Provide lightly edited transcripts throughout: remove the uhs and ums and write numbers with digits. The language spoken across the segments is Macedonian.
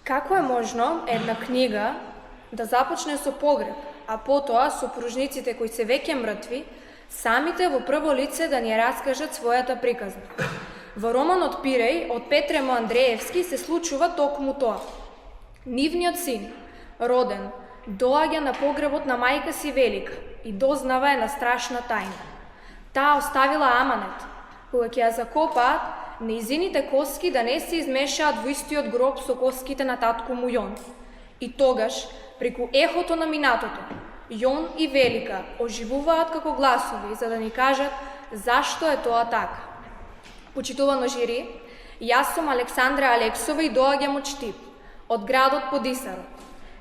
Како е можно една книга да започне со погреб, а потоа сопружниците кои се веќе мртви, самите во прво лице да ни раскажат својата приказна? Во романот Пиреј од Петре Андреевски се случува токму тоа. Нивниот син, роден, доаѓа на погребот на мајка си Велика и дознава една страшна тајна. Таа оставила аманет, кога ќе ја закопаат, нејзините коски да не се измешаат во истиот гроб со коските на татко му Јон. И тогаш, преку ехото на минатото, Јон и Велика оживуваат како гласови за да ни кажат зашто е тоа така. Почитувано жири, јас сум Александра Алексова и доаѓам од Штип, од градот под Исарот.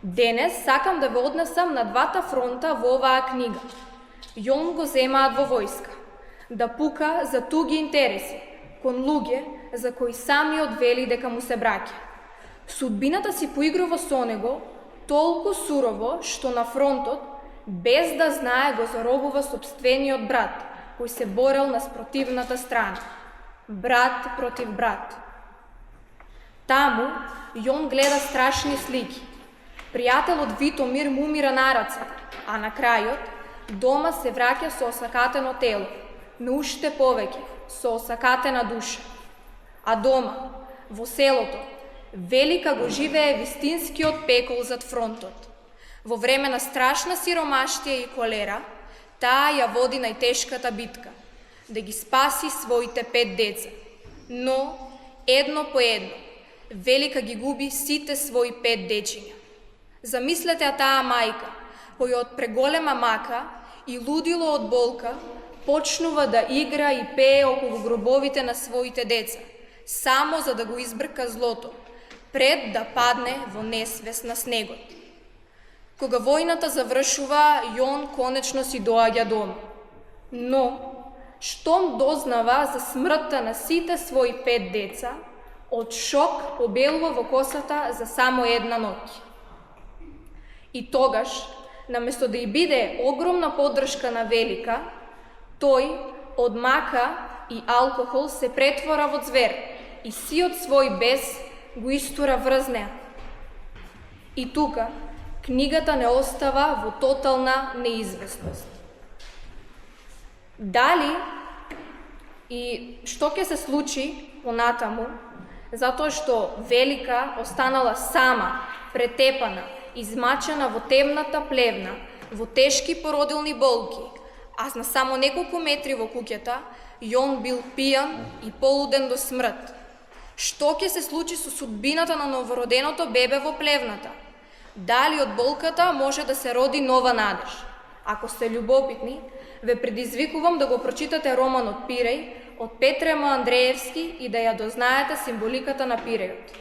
Денес сакам да ве однесам на двата фронта во оваа книга. Јон го земаат во војска, да пука за туги интереси, кон луѓе за кои самиот вели дека му се браќа. Судбината си поигрува со него толку сурово што на фронтот, без да знае, го заробува сопствениот брат, кој се борел на спротивната страна. Брат против брат. Таму Јон гледа страшни слики. Пријателот Витомир му умира на раце, а на крајот дома се враќа со осакатено тело, но уште повеќе со осакатена душа. А дома, во селото, Велика го живее вистинскиот пекол зад фронтот. Во време на страшна сиромаштија и колера, таа ја води најтешката битка, да ги спаси своите 5 деца. Но, едно по едно, Велика ги губи сите своји 5 дечиња. Замислете таа мајка, која од преголема мака и лудило од болка, почнува да игра и пее околу гробовите на своите деца, само за да го избрка злото, пред да падне во несвест на снегот. Кога војната завршува, Јон конечно си доаѓа дома. Но, штом дознава за смртта на сите своји 5 деца, од шок побелува во косата за само една ноќ. И тогаш, наместо да ја биде огромна поддршка на Велика, тој од мака и алкохол се претвора во звер и сиот свој бес го истура врз неа. И тука, книгата не остава во тотална неизвестност. Дали и што ќе се случи понатаму, затоа што Велика останала сама, претепана, измачена во темната плевна, во тешки породилни болки, а на само неколку метри во куќата, Јон бил пијан и полуден до смрт. Што ќе се случи со судбината на новороденото бебе во плевната? Дали од болката може да се роди нова надеж? Ако сте љубопитни, ве предизвикувам да го прочитате романот Пиреј од Петре Андреевски и да ја дознаете символиката на пирејот.